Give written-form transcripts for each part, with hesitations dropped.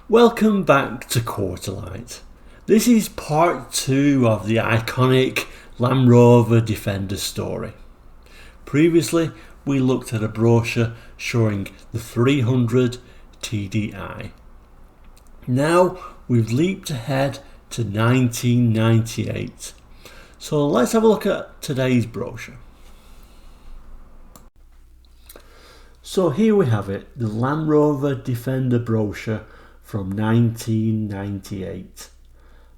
Welcome back to Quarterlight. This is part 2 of the iconic Land Rover Defender story. Previously we looked at a brochure showing the 300 TDI. Now we've leaped ahead to 1998. So let's have a look at today's brochure. So here we have it, the Land Rover Defender brochure from 1998.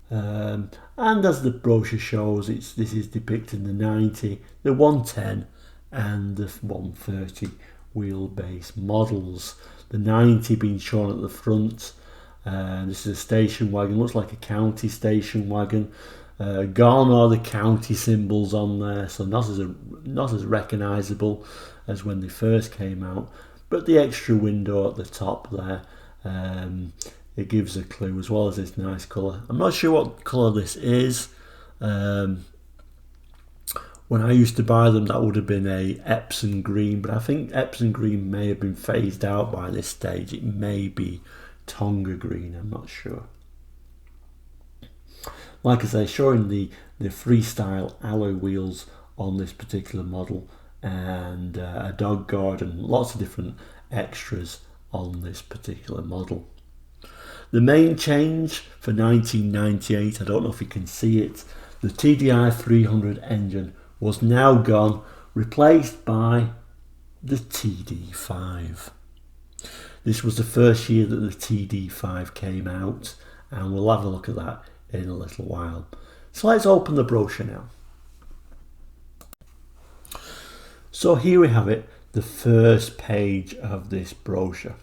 And as the brochure shows, this is depicting the 90, the 110 and the 130 wheelbase models. The 90 being shown at the front. This is a station wagon, looks like a county station wagon. Gone are the county symbols on there, so not as recognisable as when they first came out, but the extra window at the top there, it gives a clue, as well as this nice colour. I'm not sure what colour this is. When I used to buy them, that would have been a Epsom green, but I think Epsom green may have been phased out by this stage. It may be Tonga green, I'm not sure. Like I say, showing the freestyle alloy wheels on this particular model, and a dog guard and lots of different extras on this particular model. The main change for 1998, I don't know if you can see it, the TDI 300 engine was now gone, replaced by the Td5. This was the first year that the Td5 came out, and we'll have a look at that in a little while. So let's open the brochure now. So here we have it, the first page of this brochure.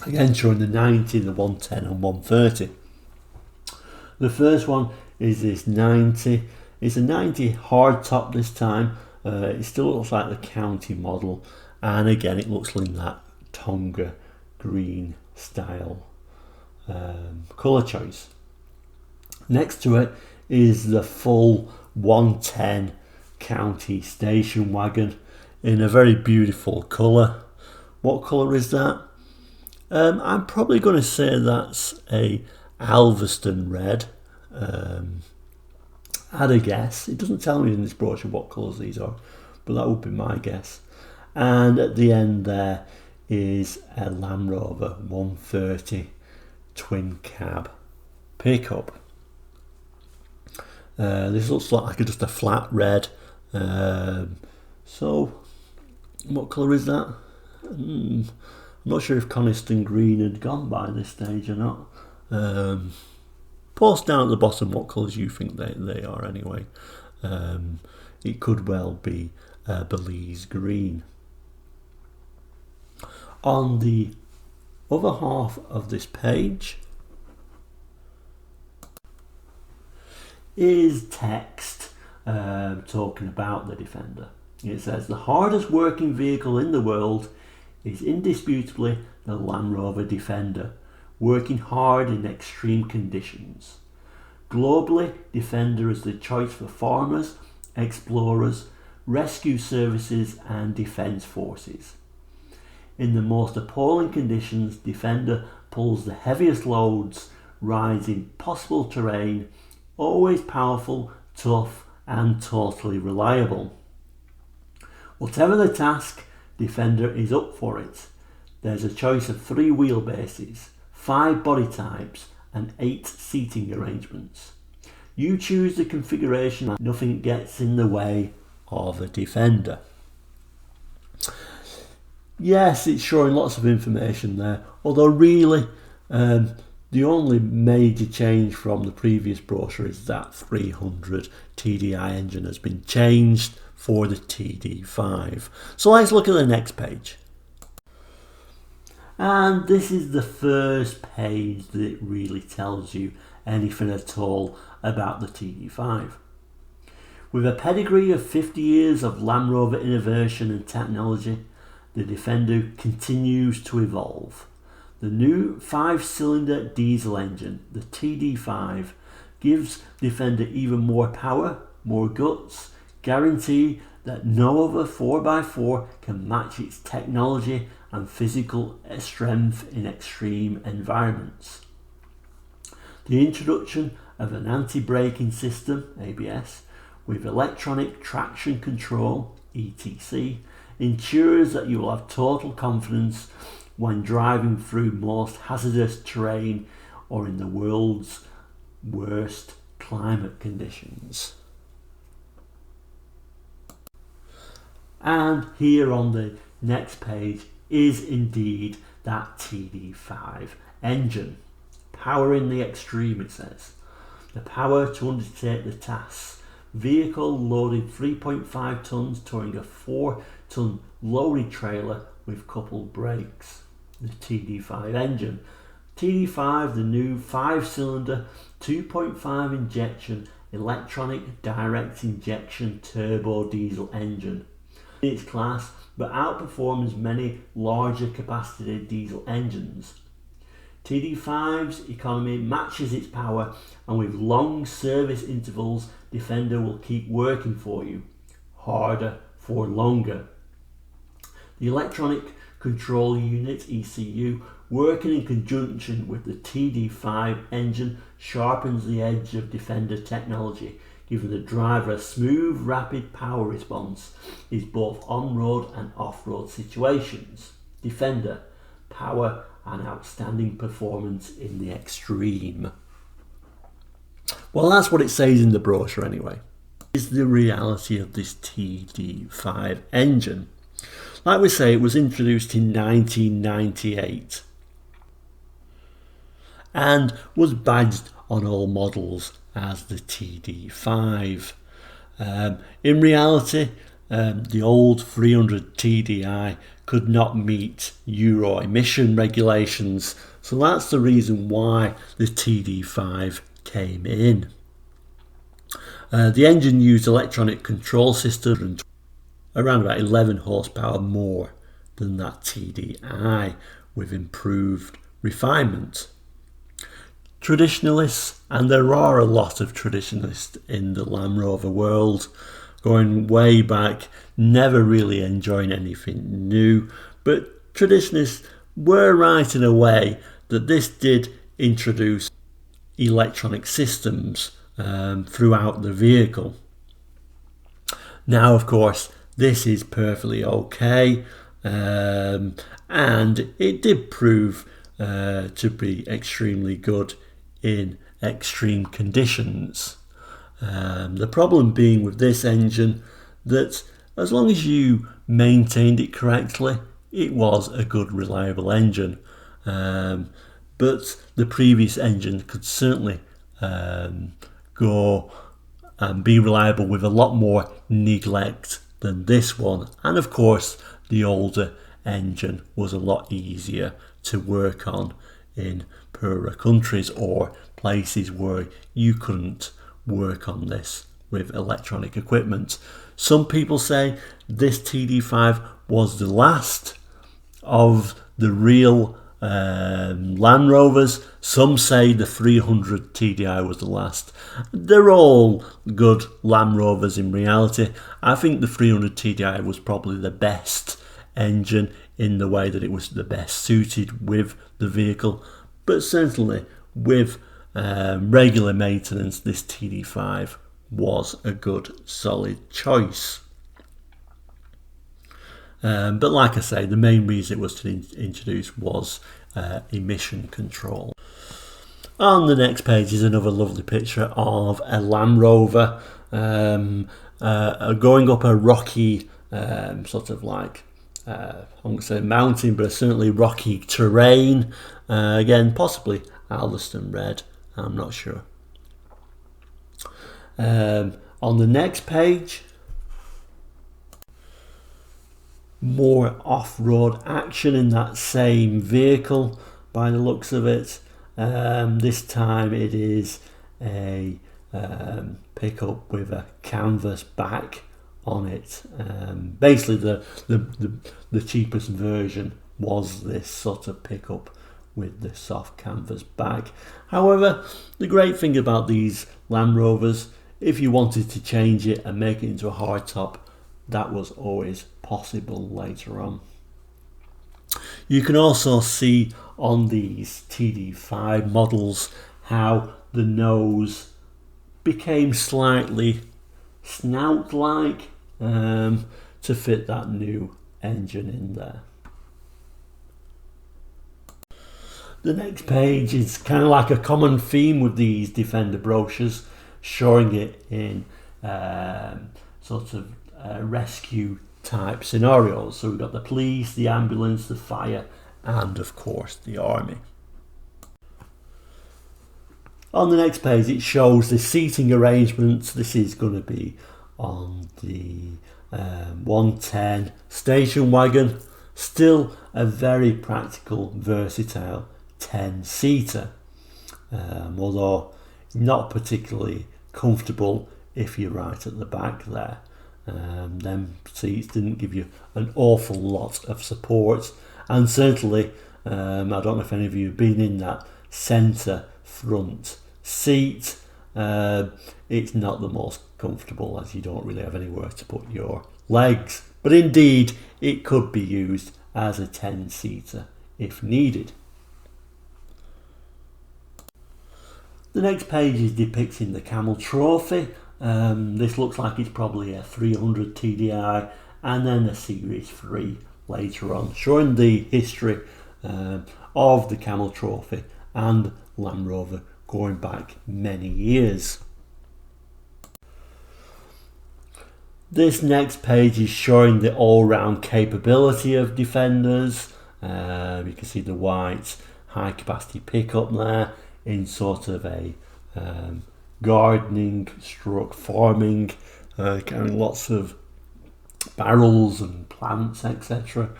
Again showing the 90, the 110 and 130. The first one is this 90. It's a 90 hardtop this time. It still looks like the county model, and again it looks like that Tonga green style colour choice. Next to it is the full 110 county station wagon in a very beautiful colour. What colour is that? I'm probably going to say that's a Alveston red. Had a guess. It doesn't tell me in this brochure what colours these are, but that would be my guess. And at the end there is a Land Rover 130 twin cab pickup. This looks like just a flat red. So what colour is that? I'm not sure if Coniston green had gone by this stage or not. Post down at the bottom what colours you think they are anyway. It could well be Belize green. On the other half of this page is text talking about the Defender. It says the hardest working vehicle in the world is indisputably the Land Rover Defender, working hard in extreme conditions. Globally, Defender is the choice for farmers, explorers, rescue services and defence forces. In the most appalling conditions, Defender pulls the heaviest loads, rides impossible terrain, always powerful, tough and totally reliable. Whatever the task, Defender is up for it. There's a choice of 3 wheelbases, 5 body types and 8 seating arrangements. You choose the configuration and nothing gets in the way of a Defender. Yes, it's showing lots of information there, although really the only major change from the previous brochure is that 300 TDI engine has been changed for the Td5. So let's look at the next page. And this is the first page that really tells you anything at all about the Td5. With a pedigree of 50 years of Land Rover innovation and technology, the Defender continues to evolve. The new 5-cylinder diesel engine, the Td5, gives Defender even more power, more guts, guarantee that no other 4x4 can match its technology and physical strength in extreme environments. The introduction of an anti-braking system, ABS, with electronic traction control, ETC, ensures that you will have total confidence when driving through most hazardous terrain or in the world's worst climate conditions. And here on the next page is indeed that Td5 engine. Power in the extreme, it says. The power to undertake the tasks. Vehicle loaded 3.5 tons towing a 4-ton lorry trailer with coupled brakes. The Td5 engine. Td5, the new 5-cylinder 2.5 injection electronic direct injection turbo diesel engine in its class, but outperforms many larger capacity diesel engines. Td5's economy matches its power, and with long service intervals, Defender will keep working for you, harder for longer. The electronic control unit, ECU, working in conjunction with the Td5 engine, sharpens the edge of Defender technology, giving the driver a smooth, rapid power response in both on-road and off-road situations. Defender, power and outstanding performance in the extreme. Well, that's what it says in the brochure anyway. Is the reality of this Td5 engine. Like we say, it was introduced in 1998 and was badged on all models as the Td5. In reality, the old 300 TDI could not meet Euro emission regulations, so that's the reason why the Td5 came in. The engine used electronic control system around about 11 horsepower more than that TDI, with improved refinement. Traditionalists, and there are a lot of traditionalists in the Land Rover world, going way back, never really enjoying anything new, but traditionalists were right in a way that this did introduce electronic systems throughout the vehicle. Now, of course, this is perfectly okay, and it did prove to be extremely good in extreme conditions. The problem being with this engine that as long as you maintained it correctly, it was a good, reliable engine. But the previous engine could certainly go and be reliable with a lot more neglect than this one. And of course, the older engine was a lot easier to work on in poorer countries or places where you couldn't work on this with electronic equipment. Some people say this Td5 was the last of the real Land Rovers. Some say the 300 TDI was the last. They're all good Land Rovers in reality. I think the 300 TDI was probably the best engine in the way that it was the best suited with the vehicle, but certainly with regular maintenance, this Td5 was a good, solid choice. But like I say, the main reason it was introduced was emission control. On the next page is another lovely picture of a Land Rover going up a rocky sort of like I won't say mountain, but certainly rocky terrain. Again, possibly Alderstone red, I'm not sure. On the next page, more off-road action in that same vehicle by the looks of it. This time it is a pickup with a canvas back on it. Basically the cheapest version was this sort of pickup with the soft canvas back. However, the great thing about these Land Rovers, if you wanted to change it and make it into a hardtop, that was always possible later on. You can also see on these Td5 models how the nose became slightly snout-like to fit that new engine in there. The next page is kind of like a common theme with these Defender brochures, showing it in sort of rescue type scenarios. So we've got the police, the ambulance, the fire, and of course the army. On the next page it shows the seating arrangements. This is going to be on the 110 station wagon. Still a very practical, versatile 10-seater, although not particularly comfortable if you're right at the back there. Them seats didn't give you an awful lot of support, and certainly I don't know if any of you have been in that centre front seat. It's not the most comfortable, as you don't really have anywhere to put your legs, but indeed it could be used as a 10-seater if needed. The next page is depicting the Camel Trophy. This looks like it's probably a 300 TDI and then a Series 3 later on, showing the history of the Camel Trophy and Land Rover going back many years. This next page is showing the all-round capability of Defenders. You can see the white high capacity pickup there in sort of a gardening stroke farming, carrying lots of barrels and plants, etc.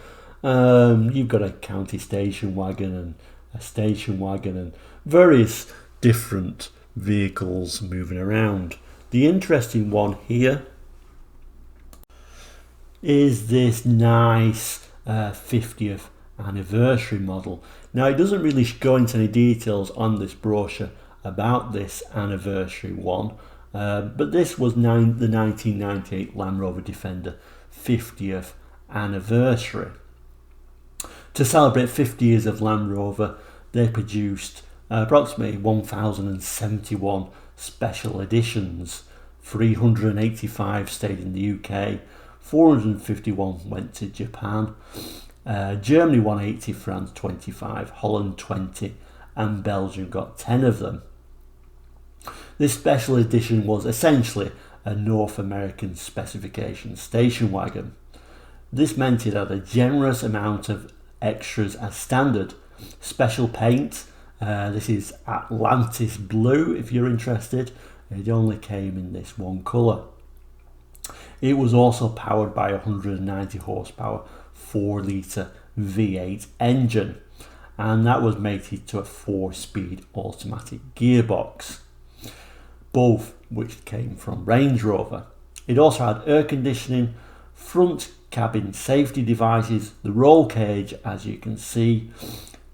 You've got a county station wagon and a station wagon and various different vehicles moving around. The interesting one here is this nice 50th anniversary model. Now it doesn't really go into any details on this brochure about this anniversary one, but this was the 1998 Land Rover Defender 50th anniversary. To celebrate 50 years of Land Rover, they produced approximately 1,071 special editions. 385 stayed in the UK, 451 went to Japan, Germany 180, France 25, Holland 20, and Belgium got 10 of them. This special edition was essentially a North American specification station wagon. This meant it had a generous amount of extras as standard. Special paint, this is Atlantis Blue if you're interested. It only came in this one colour. It was also powered by a 190 horsepower 4 litre V8 engine, and that was mated to a 4-speed automatic gearbox, both which came from Range Rover. It also had air conditioning, front cabin safety devices, the roll cage as you can see,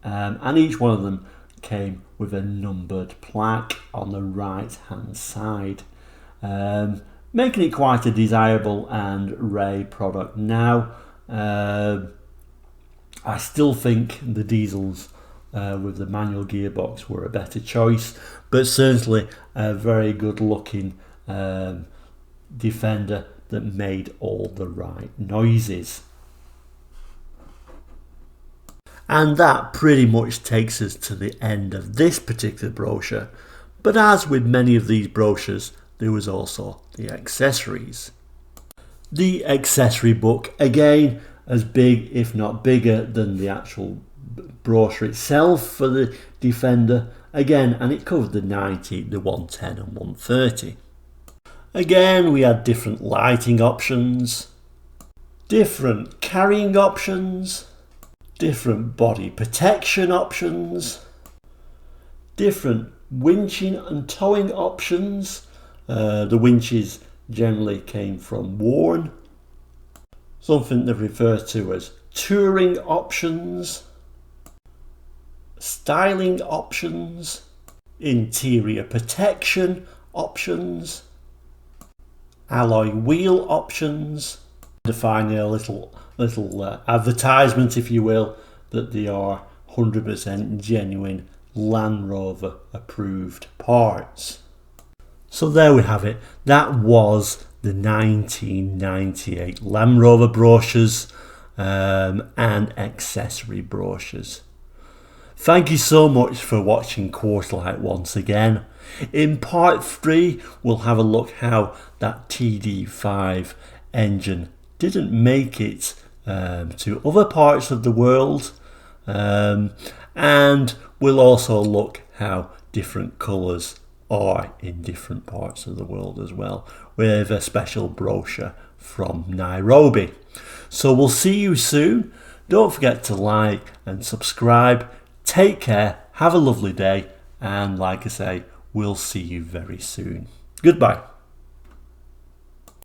and each one of them came with a numbered plaque on the right hand side, making it quite a desirable and rare product now. I still think the diesels with the manual gearbox were a better choice, but certainly a very good looking Defender that made all the right noises. And that pretty much takes us to the end of this particular brochure, but as with many of these brochures, there was also the accessories. The accessory book, again as big if not bigger than the actual brochure itself for the Defender, again, and it covered the 90, the 110 and 130. Again, we had different lighting options, different carrying options, different body protection options, different winching and towing options. The winches generally came from Warren, something they refer to as touring options, styling options, interior protection options, alloy wheel options, and finally a little advertisement, if you will, that they are 100% genuine Land Rover approved parts. So there we have it. That was the 1998 Land Rover brochures and accessory brochures. Thank you so much for watching Quarterlight once again. In part 3 we'll have a look how that Td5 engine didn't make it to other parts of the world, and we'll also look how different colours are in different parts of the world as well, with a special brochure from Nairobi. So we'll see you soon. Don't forget to like and subscribe. Take care, have a lovely day, and like I say, we'll see you very soon. Goodbye.